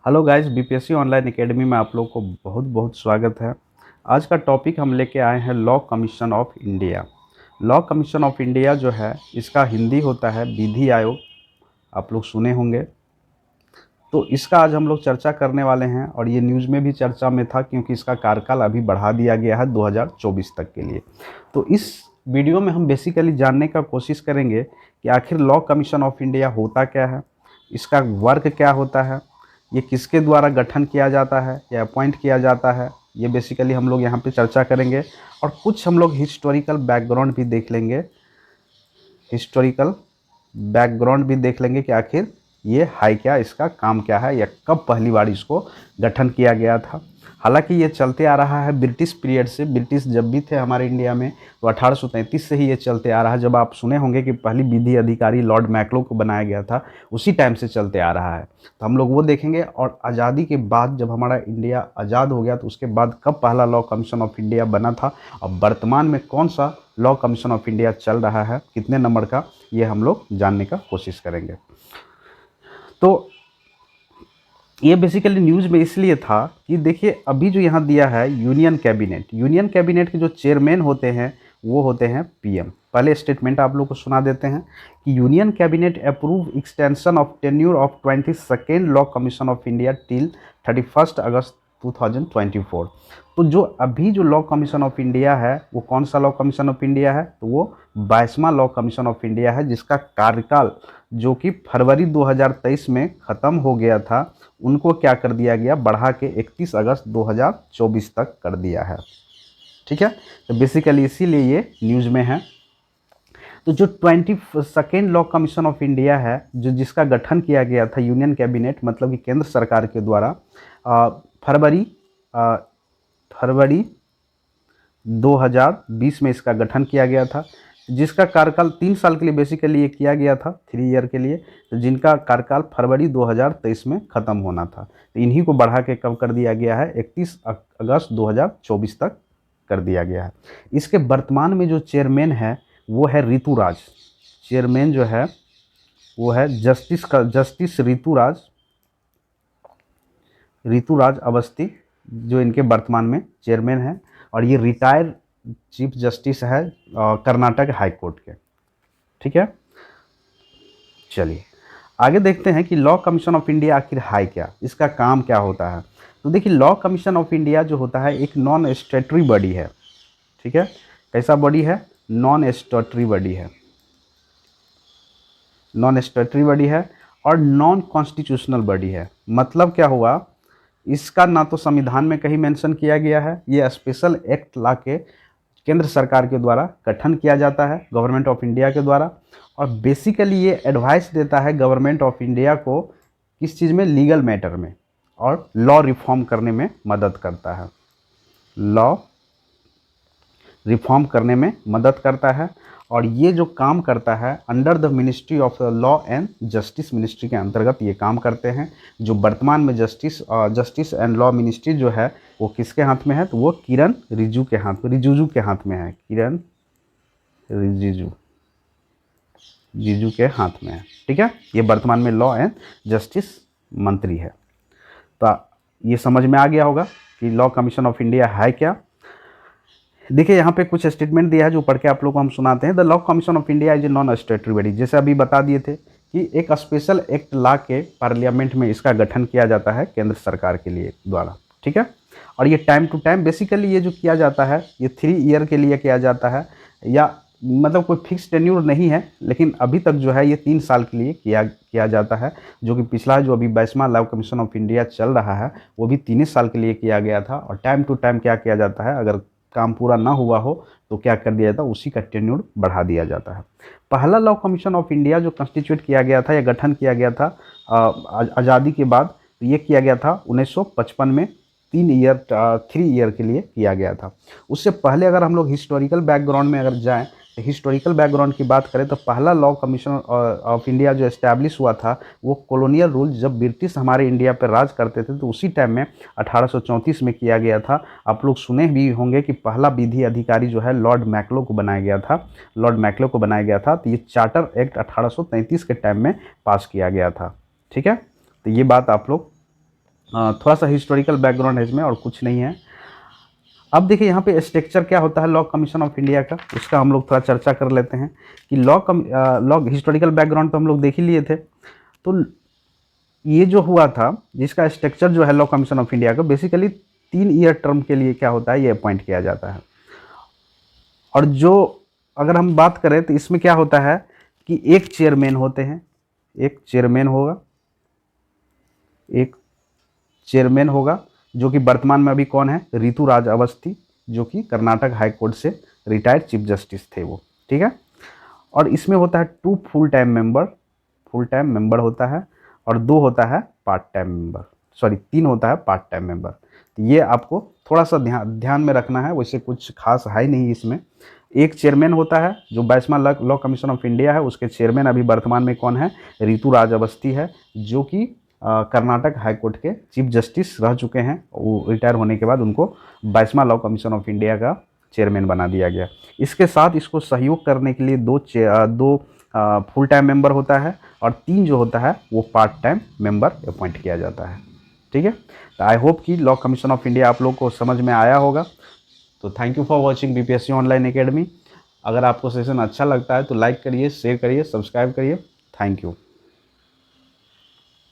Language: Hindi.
Hello guys, BPSC online academy में आप लोग को बहुत बहुत स्वागत है। आज का टॉपिक हम लेके आए हैं law commission of India. Law commission of India जो है, इसका हिंदी होता है विधि आयोग। आप लोग सुने होंगे। तो इसका आज हम लोग चर्चा करने वाले हैं और ये न्यूज़ में भी चर्चा में था क्योंकि इसका कार्यकाल अभी बढ़ा दिया गया है 2024 तक के लिए। तो इस वीडियो में हम बेसिकली जानने का कोशिश करेंगे कि आखिर लॉ कमीशन ऑफ इंडिया होता क्या है, इसका वर्क क्या होता है, ये किसके द्वारा गठन किया जाता है या अपॉइंट किया जाता है। ये बेसिकली हम लोग यहाँ पे चर्चा करेंगे और कुछ हम लोग हिस्टोरिकल बैकग्राउंड भी देख लेंगे। हिस्टोरिकल बैकग्राउंड भी देख लेंगे कि आखिर ये है क्या, इसका काम क्या है या कब पहली बार इसको गठन किया गया था। हालांकि ये चलते आ रहा है ब्रिटिश पीरियड से। ब्रिटिश जब भी थे हमारे इंडिया में तो 1833 से ही ये चलते आ रहा है। जब आप सुने होंगे कि पहली विधि अधिकारी लॉर्ड मैक्लो को बनाया गया था, उसी टाइम से चलते आ रहा है। तो हम लोग वो देखेंगे। और आज़ादी के बाद जब हमारा इंडिया आज़ाद हो गया तो उसके बाद कब पहला लॉ कमीशन ऑफ इंडिया बना था और वर्तमान में कौन सा लॉ कमीशन ऑफ इंडिया चल रहा है, कितने नंबर का, ये हम लोग जानने का कोशिश करेंगे। तो ये बेसिकली न्यूज़ में इसलिए था कि देखिए अभी जो यहाँ दिया है यूनियन कैबिनेट के जो चेयरमैन होते हैं वो होते हैं पीएम। पहले स्टेटमेंट आप लोग को सुना देते हैं कि union cabinet approve extension of tenure of 22nd law commission of India till 31 अगस्त 2024। तो जो अभी जो लॉ कमीशन ऑफ इंडिया है वो कौन सा लॉ कमीशन ऑफ इंडिया है, तो वो 22वां लॉ कमीशन ऑफ इंडिया है, जिसका कार्यकाल जो कि फरवरी 2023 में ख़त्म हो गया था, उनको क्या कर दिया गया, बढ़ा के 31 अगस्त 2024 तक कर दिया है। ठीक है। तो बेसिकली इसीलिए ये न्यूज़ में है। तो जो 22nd law commission of India है, जो जिसका गठन किया गया था यूनियन कैबिनेट मतलब कि केंद्र सरकार के द्वारा फरवरी फरवरी 2020 में इसका गठन किया गया था, जिसका कार्यकाल 3 साल के लिए बेसिकली ये किया गया था, 3 ईयर के लिए। तो जिनका कार्यकाल फरवरी 2023 में ख़त्म होना था, तो इन्हीं को बढ़ा के कब कर दिया गया है, 31 अगस्त 2024 तक कर दिया गया है। इसके वर्तमान में जो चेयरमैन है वो है ऋतुराज। चेयरमैन जो है वो है जस्टिस ऋतुराज अवस्थी, जो इनके वर्तमान में चेयरमैन है। और ये रिटायर चीफ जस्टिस है कर्नाटक हाई कोर्ट के। ठीक है। चलिए आगे देखते हैं कि लॉ कमीशन ऑफ इंडिया आखिर है क्या, इसका काम क्या होता है। तो देखिए लॉ कमीशन ऑफ इंडिया जो होता है एक नॉन स्टेटरी बॉडी है। ठीक है। कैसा बॉडी है, नॉन स्टेटरी बॉडी है, नॉन स्टेटरी बॉडी है और नॉन कॉन्स्टिट्यूशनल बॉडी है। मतलब क्या हुआ, इसका ना तो संविधान में कहीं मेंशन किया गया है, ये स्पेशल एक्ट ला के केंद्र सरकार के द्वारा गठन किया जाता है, गवर्नमेंट ऑफ इंडिया के द्वारा। और बेसिकली ये एडवाइस देता है गवर्नमेंट ऑफ इंडिया को किस चीज़ में, लीगल मैटर में, और लॉ रिफॉर्म करने में मदद करता है, लॉ रिफॉर्म करने में मदद करता है। और ये जो काम करता है under the ministry of law and justice ministry के अंतर्गत ये काम करते हैं। जो वर्तमान में जस्टिस एंड लॉ मिनिस्ट्री जो है वो किसके हाथ में है, तो वो किरण रिजिजू के हाथ में है, किरण रिजिजू के हाथ में है। ठीक है। ये वर्तमान में लॉ एंड जस्टिस मंत्री है। तो ये समझ में आ गया होगा कि लॉ कमीशन ऑफ इंडिया है क्या। देखिए यहाँ पे कुछ स्टेटमेंट दिया है जो पढ़ के आप लोग को हम सुनाते हैं। The law commission of India is a non स्टेटरी body. जैसे अभी बता दिए थे कि एक स्पेशल एक्ट ला के पार्लियामेंट में इसका गठन किया जाता है केंद्र सरकार के लिए द्वारा। ठीक है। और ये टाइम टू टाइम बेसिकली ये जो किया जाता है ये 3 ईयर के लिए किया जाता है, या मतलब कोई फिक्स टेन्यूर नहीं है, लेकिन अभी तक जो है ये 3 साल के लिए किया जाता है। जो कि पिछला जो अभी 22वां लॉ कमीशन ऑफ इंडिया चल रहा है वो भी 3 साल के लिए किया गया था। और टाइम टू टाइम क्या किया जाता है, अगर काम पूरा ना हुआ हो तो क्या कर दिया जाता है, उसी का टेन्यूर बढ़ा दिया जाता है। पहला लॉ कमीशन ऑफ इंडिया जो कंस्टिट्यूट किया गया था या गठन किया गया था आज़ादी के बाद, तो ये किया गया था 1955 में, 3 ईयर के लिए किया गया था। उससे पहले अगर हम लोग हिस्टोरिकल बैकग्राउंड में अगर जाएं, तो हिस्टोरिकल बैकग्राउंड की बात करें तो पहला लॉ कमीशन ऑफ इंडिया जो एस्टैब्लिश हुआ था वो कॉलोनियल रूल, जब ब्रिटिश हमारे इंडिया पर राज करते थे तो उसी टाइम में 1834 में किया गया था। आप लोग सुने भी होंगे कि पहला विधि अधिकारी जो है लॉर्ड मैक्लो को बनाया गया था, तो ये चार्टर एक्ट 1833 के टाइम में पास किया गया था। ठीक है। तो ये बात आप लोग थोड़ा सा हिस्टोरिकल बैकग्राउंड है इसमें और कुछ नहीं है। अब देखिए यहाँ पे स्ट्रक्चर क्या होता है लॉ कमीशन ऑफ इंडिया का, उसका हम लोग थोड़ा चर्चा कर लेते हैं कि लॉ हिस्टोरिकल बैकग्राउंड तो हम लोग देख ही लिए थे। तो ये जो हुआ था, जिसका स्ट्रक्चर जो है लॉ कमीशन ऑफ इंडिया का, बेसिकली 3 ईयर टर्म के लिए क्या होता है, ये अपॉइंट किया जाता है। और जो अगर हम बात करें तो इसमें क्या होता है कि एक चेयरमैन होते हैं, एक चेयरमैन होगा, एक चेयरमैन होगा, जो कि वर्तमान में अभी कौन है, ऋतुराज अवस्थी, जो कि कर्नाटक हाई कोर्ट से रिटायर्ड चीफ जस्टिस थे वो, ठीक है। और इसमें होता है 2 फुल टाइम मेंबर होता है, और 2 होता है पार्ट टाइम मेंबर, सॉरी 3 होता है पार्ट टाइम मेंबर। तो ये आपको थोड़ा सा ध्यान में रखना है, वैसे कुछ खास है ही नहीं इसमें। एक चेयरमैन होता है जो 22वां लॉ कमीशन ऑफ इंडिया है, उसके चेयरमैन अभी वर्तमान में कौन है, ऋतुराज अवस्थी है, जो कि कर्नाटक हाई कोर्ट के चीफ जस्टिस रह चुके हैं। वो रिटायर होने के बाद उनको 22वां लॉ कमीशन ऑफ इंडिया का चेयरमैन बना दिया गया। इसके साथ इसको सहयोग करने के लिए दो फुल टाइम मेंबर होता है, और 3 जो होता है वो पार्ट टाइम मेंबर अपॉइंट किया जाता है, ठीक है। तो आई होप कि लॉ कमीशन ऑफ इंडिया आप लोग को समझ में आया होगा। तो thank you for watching BPSC online academy. अगर आपको सेशन अच्छा लगता है तो लाइक करिए, शेयर करिए, सब्सक्राइब करिए। Thank you.